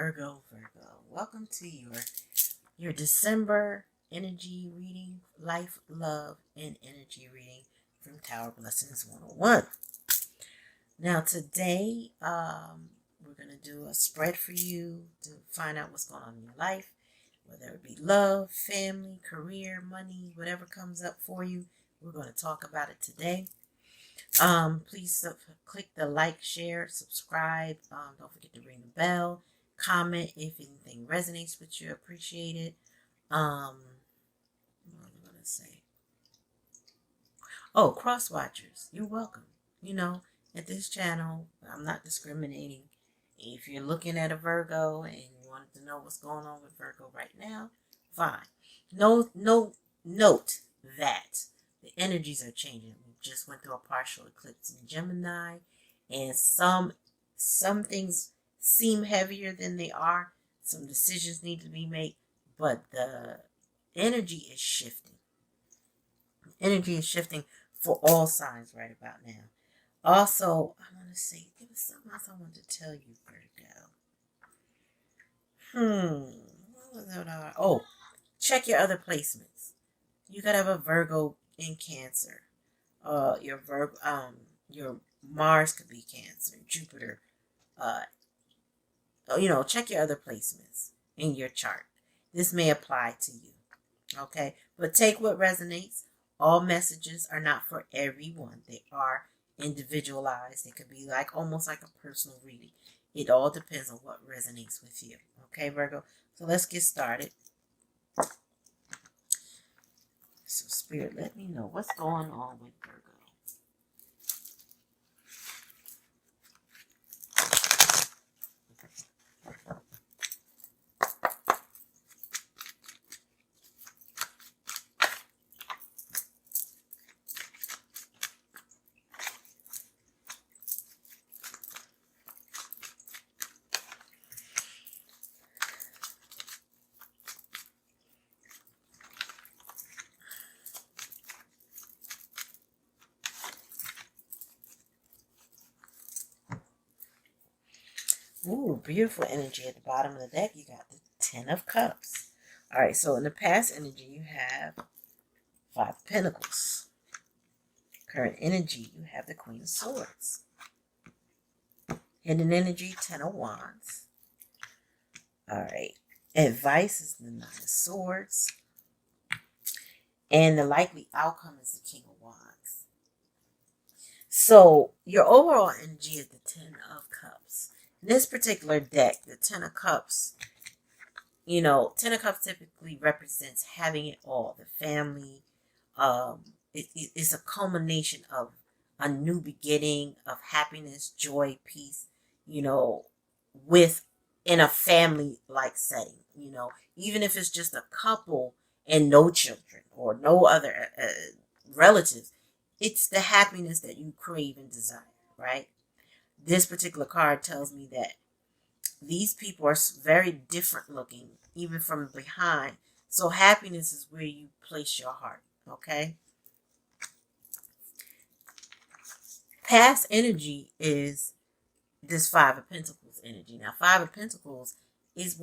Virgo. Welcome to your December energy reading, life, love, and energy reading from Tower Blessings 101. Now today, we're going to do a spread for you to find out what's going on in your life, whether it be love, family, career, money, whatever comes up for you. We're going to talk about it today. Please click the like, share, subscribe. Don't forget to ring the bell. Comment if anything resonates with you. Appreciate it. What am I gonna say? Oh, cross watchers, you're welcome. At this channel, I'm not discriminating. If you're looking at a Virgo and you wanted to know what's going on with Virgo right now, fine. Note that the energies are changing. We just went through a partial eclipse in Gemini, and some things seem heavier than they are. Some decisions need to be made, but the energy is shifting. Energy is shifting for all signs right about now. Also, I want to say there was something else I wanted to tell you, Virgo. What was that? Oh, check your other placements. You gotta have a Virgo in Cancer. Your Mars could be Cancer, Jupiter. Check your other placements in your chart. This may apply to you. Okay, but take what resonates. All messages are not for everyone. They are individualized. They could be almost like a personal reading. It all depends on what resonates with you. Okay, Virgo. So let's get started. So Spirit, let me know what's going on with Virgo. Ooh, beautiful energy at the bottom of the deck. You got the Ten of Cups. All right, so in the past energy, you have Five of Pentacles. Current energy, you have the Queen of Swords. Hidden energy, Ten of Wands. All right, advice is the Nine of Swords. And the likely outcome is the King of Wands. So your overall energy is the Ten of Cups. In this particular deck, the Ten of Cups, Ten of Cups typically represents having it all. The family, it's a culmination of a new beginning of happiness, joy, peace, in a family-like setting, even if it's just a couple and no children or no other relatives, it's the happiness that you crave and desire, right? This particular card tells me that these people are very different looking, even from behind. So happiness is where you place your heart, okay? Past energy is this Five of Pentacles energy. Now, Five of Pentacles is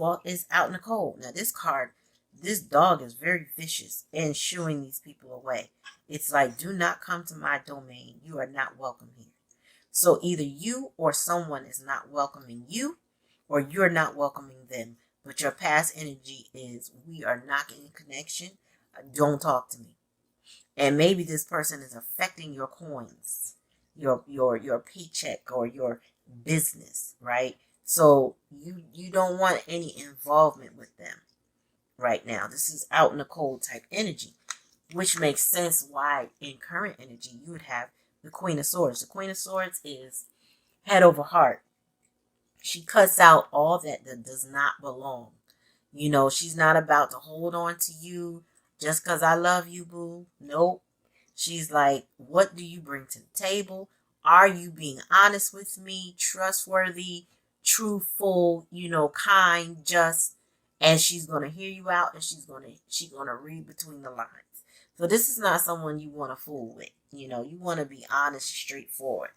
out in the cold. Now, this dog is very vicious and shooing these people away. It's like, do not come to my domain. You are not welcome here. So either you or someone is not welcoming you, or you're not welcoming them. But your past energy is, we are not in connection. Don't talk to me. And maybe this person is affecting your coins, your paycheck, or your business, right? So you don't want any involvement with them right now. This is out in the cold type energy, which makes sense why in current energy you would have the Queen of Swords. The Queen of Swords is head over heart. She cuts out all that does not belong. She's not about to hold on to you just because I love you, boo. Nope. She's like, what do you bring to the table? Are you being honest with me, trustworthy, truthful, kind, just? And she's going to hear you out, and she's going to read between the lines. So this is not someone you want to fool with. You want to be honest, straightforward.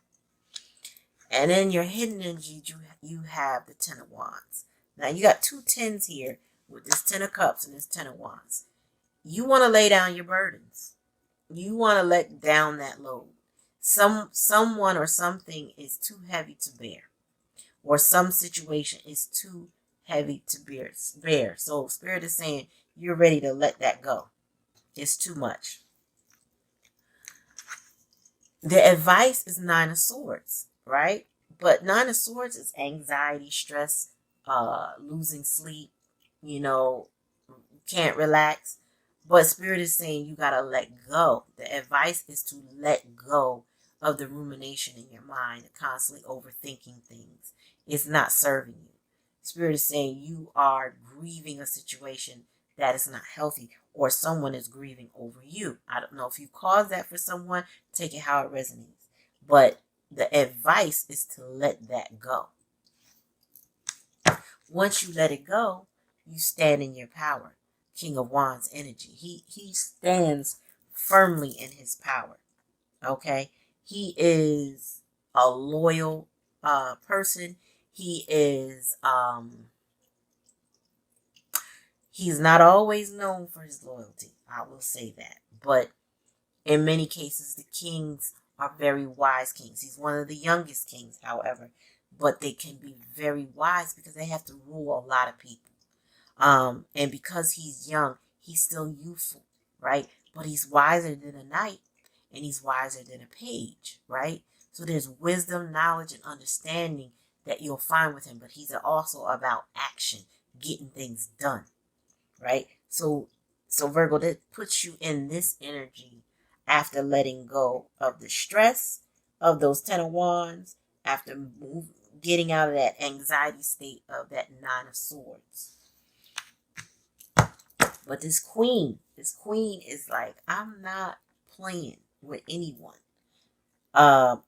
And then your hidden energy, you have the Ten of Wands. Now you got 2 tens here with this 10 of cups and this 10 of wands. You want to lay down your burdens. You want to let down that load. Someone or something is too heavy to bear, or some situation is too heavy to bear. So Spirit is saying you're ready to let that go. It's too much. The advice is 9 of Swords, right? But 9 of Swords is anxiety, stress, losing sleep, can't relax. But Spirit is saying you got to let go. The advice is to let go of the rumination in your mind, constantly overthinking things. It's not serving you. Spirit is saying you are grieving a situation that is not healthy, or someone is grieving over you. I don't know if you caused that for someone. Take it how it resonates. But the advice is to let that go. Once you let it go, you stand in your power. King of Wands energy. He stands firmly in his power. Okay? He is a loyal person. He is he's not always known for his loyalty. I will say that. But in many cases, the kings are very wise kings. He's one of the youngest kings, however. But they can be very wise because they have to rule a lot of people. And because he's young, he's still youthful, right? But he's wiser than a knight, and he's wiser than a page, right? So there's wisdom, knowledge, and understanding that you'll find with him. But he's also about action, getting things done, right? So Virgo, that puts you in this energy after letting go of the stress of those 10 of Wands, after getting out of that anxiety state of that 9 of Swords. But this queen is like, I'm not playing with anyone. I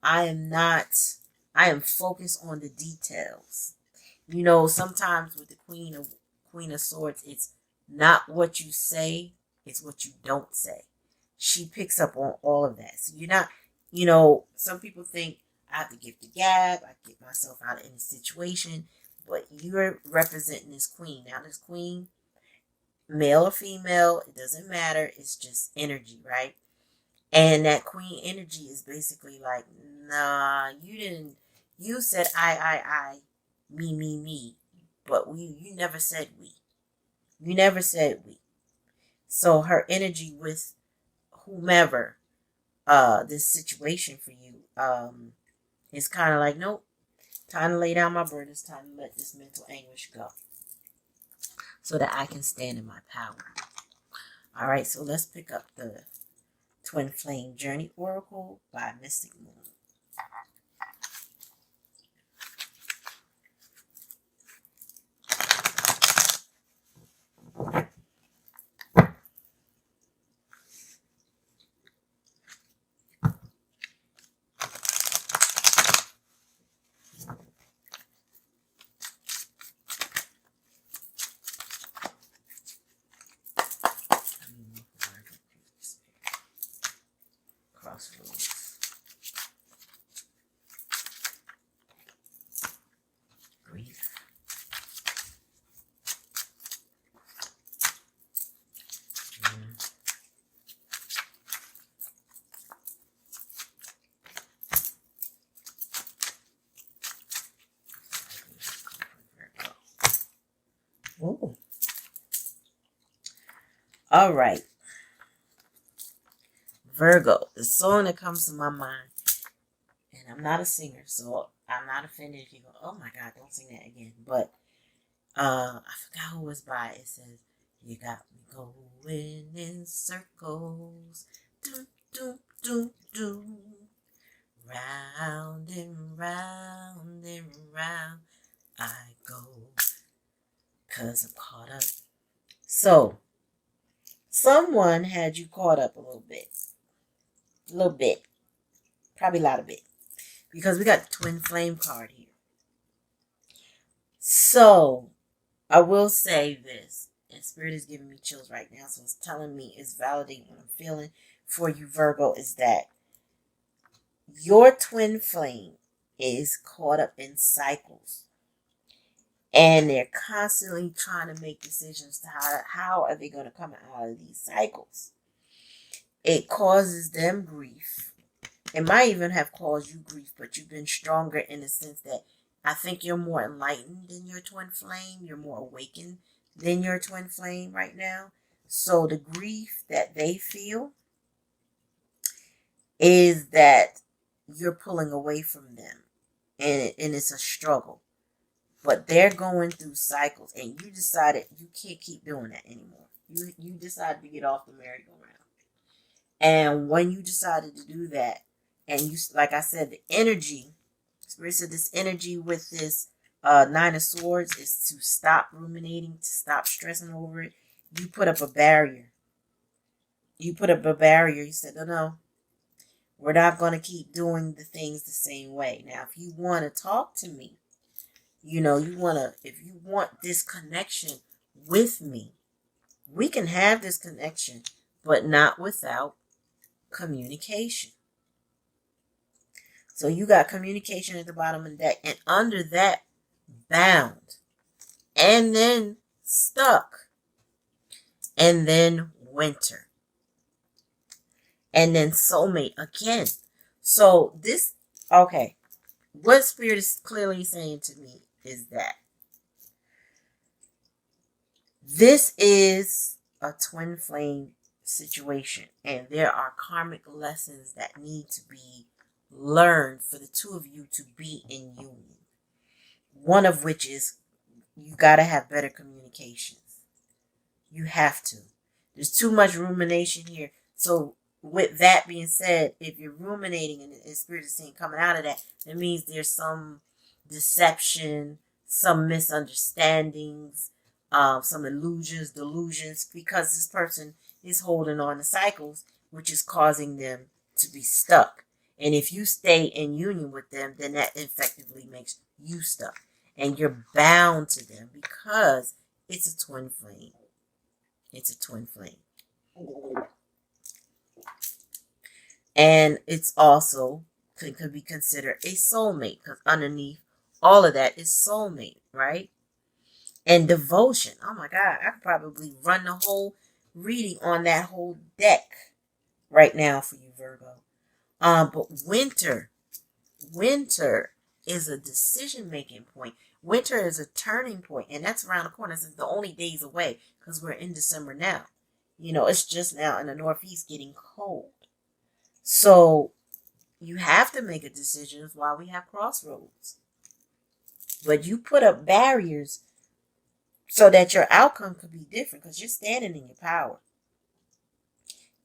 am focused on the details. Sometimes with the Queen of Swords, it's not what you say, it's what you don't say. She picks up on all of that. So you're not, some people think I have to give the gab, I get myself out of any situation, but you're representing this queen. Now this queen, male or female, it doesn't matter. It's just energy, right? And that queen energy is basically like, nah, you said I, me, but you never said we. You never said we. So her energy with whomever, this situation for you, is kind of like, nope, time to lay down my burdens, time to let this mental anguish go, so that I can stand in my power. All right, so let's pick up the Twin Flame Journey Oracle by Mystic Moon. Crossroads. Grief. Ooh. All right. Virgo, the song that comes to my mind, and I'm not a singer, so I'm not offended if you go, oh my God, don't sing that again. But I forgot who it was by. It says, you got me going in circles, do, do, do, do, round and round and round I go, 'cause I'm caught up. So, someone had you caught up a little bit. A little bit. Probably a lot of bit. Because we got the Twin Flame card here. So, I will say this. And Spirit is giving me chills right now. So, it's telling me, it's validating what I'm feeling for you, Virgo, is that your twin flame is caught up in cycles. And they're constantly trying to make decisions to how are they going to come out of these cycles. It causes them grief. It might even have caused you grief, but you've been stronger in the sense that I think you're more enlightened than your twin flame. You're more awakened than your twin flame right now. So the grief that they feel is that you're pulling away from them. And it's a struggle. But they're going through cycles. And you decided you can't keep doing that anymore. You decided to get off the merry-go-round. And when you decided to do that, and you, like I said, the energy, Spirit said this energy with this Nine of Swords is to stop ruminating, to stop stressing over it. You put up a barrier. You said, no, we're not going to keep doing the things the same way. Now, if you want to talk to me, if you want this connection with me, we can have this connection, but not without communication. So you got communication at the bottom of the deck, and under that, bound, and then stuck, and then winter, and then soulmate again. So this, okay, what Spirit is clearly saying to me is that this is a twin flame situation, and there are karmic lessons that need to be learned for the two of you to be in union. One of which is you got to have better communications. You have to. There's too much rumination here. So with that being said, if you're ruminating and the Spirit is saying coming out of that, that means there's some deception, some misunderstandings, some delusions, because this person is holding on to cycles, which is causing them to be stuck. And if you stay in union with them, then that effectively makes you stuck. And you're bound to them because it's a twin flame. It's a twin flame. And it's also could be considered a soulmate, because underneath all of that is soulmate, right? And devotion. Oh my God, I could probably run the whole reading on that whole deck right now for you, Virgo. But winter is a decision-making point. Winter is a turning point, and that's around the corner. It's the only days away because we're in December now. It's just now in the Northeast getting cold. So you have to make a decision while we have crossroads. But you put up barriers so that your outcome could be different, because you're standing in your power.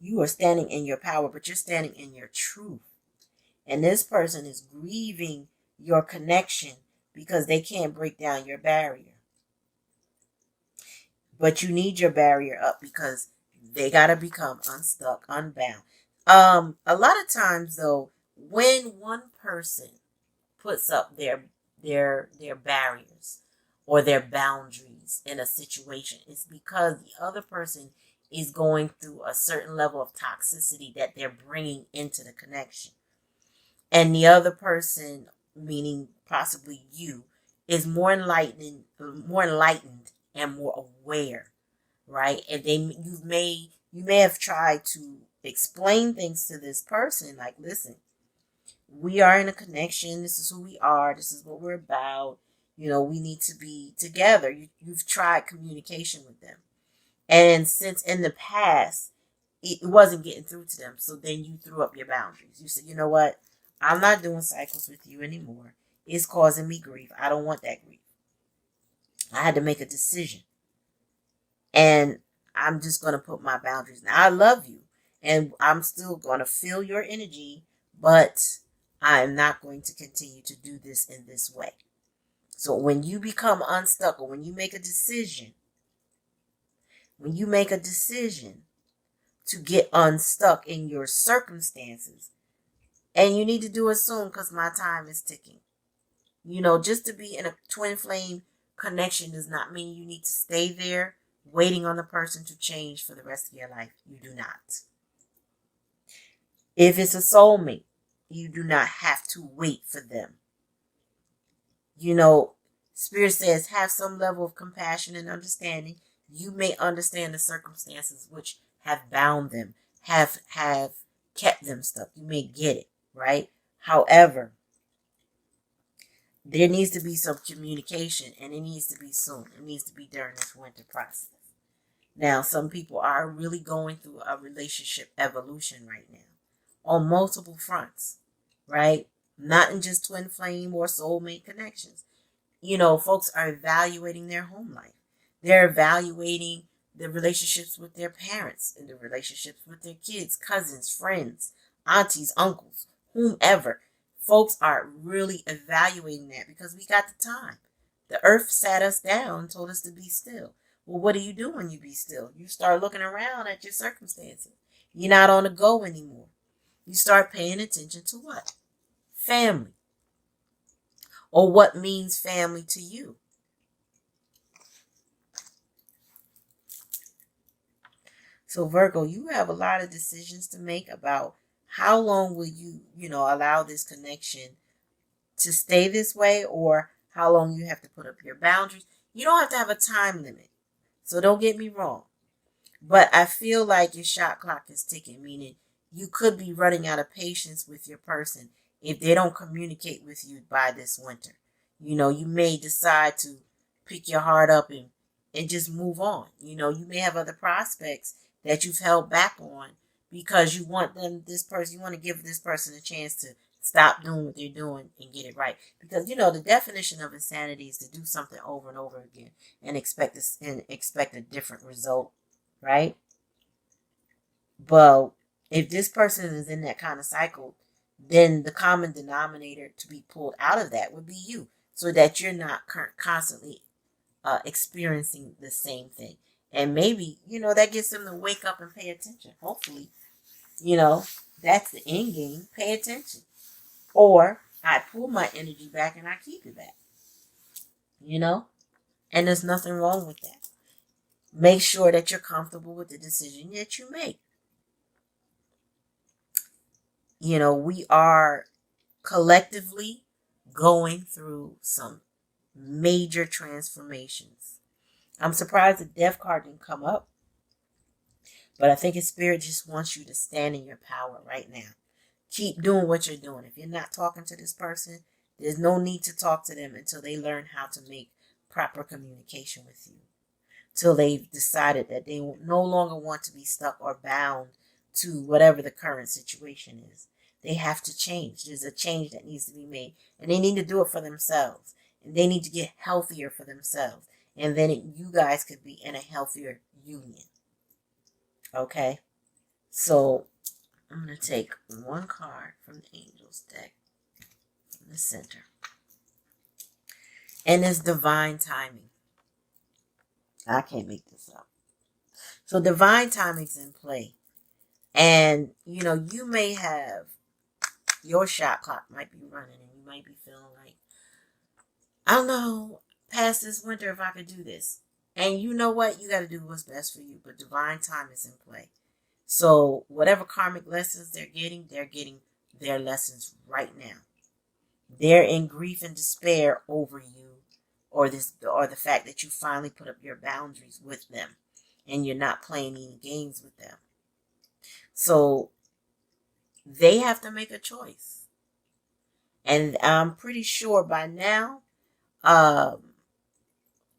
You are standing in your power, but you're standing in your truth. And this person is grieving your connection because they can't break down your barrier. But you need your barrier up because they got to become unstuck, unbound. A lot of times, though, when one person puts up their barriers or their boundaries in a situation, it's because the other person is going through a certain level of toxicity that they're bringing into the connection. And the other person, meaning possibly you, is more enlightened and more aware, right? And you may have tried to explain things to this person, like, listen, we are in a connection. This is who we are. This is what we're about. We need to be together. You've tried communication with them. And since in the past, it wasn't getting through to them, so then you threw up your boundaries. You said, you know what? I'm not doing cycles with you anymore. It's causing me grief. I don't want that grief. I had to make a decision. And I'm just going to put my boundaries. Now, I love you. And I'm still going to feel your energy. But I'm not going to continue to do this in this way. So when you become unstuck, or when you make a decision, to get unstuck in your circumstances, and you need to do it soon because my time is ticking. Just to be in a twin flame connection does not mean you need to stay there waiting on the person to change for the rest of your life. You do not. If it's a soulmate, you do not have to wait for them. Spirit says have some level of compassion and understanding. You may understand the circumstances which have bound them, have kept them stuck. You may get it, right? However, there needs to be some communication, and it needs to be soon. It needs to be during this winter process. Now, some people are really going through a relationship evolution right now on multiple fronts, right? Not in just twin flame or soulmate connections. Folks are evaluating their home life. They're evaluating the relationships with their parents and the relationships with their kids, cousins, friends, aunties, uncles, whomever. Folks are really evaluating that because we got the time. The earth sat us down and told us to be still. Well, what do you do when you be still? You start looking around at your circumstances. You're not on the go anymore. You start paying attention to what? Family. Or what means family to you. So Virgo, you have a lot of decisions to make about how long will you, allow this connection to stay this way, or how long you have to put up your boundaries. You don't have to have a time limit. So don't get me wrong. But I feel like your shot clock is ticking, meaning you could be running out of patience with your person if they don't communicate with you by this winter. You may decide to pick your heart up and just move on. You may have other prospects that you've held back on because you want you want to give this person a chance to stop doing what they're doing and get it right. Because, the definition of insanity is to do something over and over again and expect a different result, right? But if this person is in that kind of cycle, then the common denominator to be pulled out of that would be you, so that you're not constantly experiencing the same thing. And maybe, that gets them to wake up and pay attention. Hopefully, that's the end game. Pay attention. Or I pull my energy back and I keep it back. And there's nothing wrong with that. Make sure that you're comfortable with the decision that you make. We are collectively going through some major transformations. I'm surprised the death card didn't come up. But I think his spirit just wants you to stand in your power right now. Keep doing what you're doing. If you're not talking to this person, there's no need to talk to them until they learn how to make proper communication with you. Till they've decided that they no longer want to be stuck or bound to whatever the current situation is. They have to change. There's a change that needs to be made. And they need to do it for themselves. And they need to get healthier for themselves. And then you guys could be in a healthier union. Okay? So I'm going to take one card from the Angels deck from the center. And it's divine timing. I can't make this up. So divine timing's in play. And, you may have, your shot clock might be running and you might be feeling like, I don't know, past this winter if I could do this. And you know what? You got to do what's best for you. But divine time is in play. So whatever karmic lessons they're getting their lessons right now. They're in grief and despair over you or the fact that you finally put up your boundaries with them and you're not playing any games with them. So they have to make a choice. And I'm pretty sure by now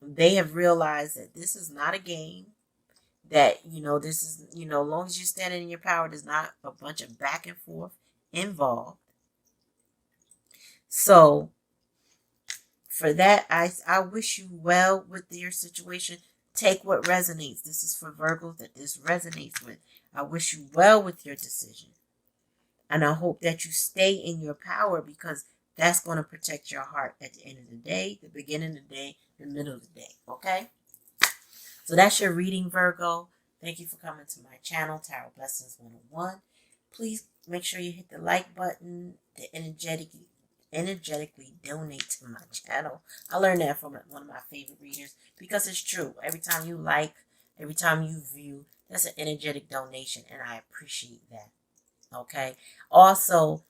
they have realized that this is not a game. That, this is, as long as you're standing in your power, there's not a bunch of back and forth involved. So, for that, I wish you well with your situation. Take what resonates. This is for Virgos that this resonates with. I wish you well with your decision. And I hope that you stay in your power because that's going to protect your heart at the end of the day, the beginning of the day, the middle of the day. Okay? So that's your reading, Virgo. Thank you for coming to my channel, Tarot Blessings 101. Please make sure you hit the like button to energetically donate to my channel. I learned that from one of my favorite readers because it's true. Every time you like, every time you view, that's an energetic donation, and I appreciate that. Okay? Also,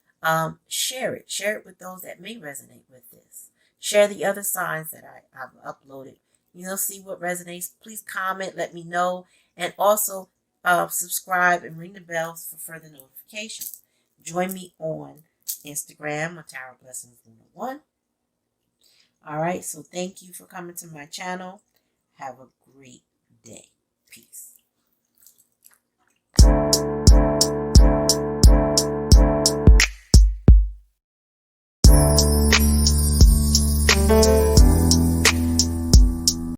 share it. Share it with those that may resonate with this. Share the other signs that I've uploaded. See what resonates. Please comment, let me know. And also subscribe and ring the bells for further notifications. Join me on Instagram on Tarot Blessings 101. All right, so thank you for coming to my channel. Have a great day. Peace.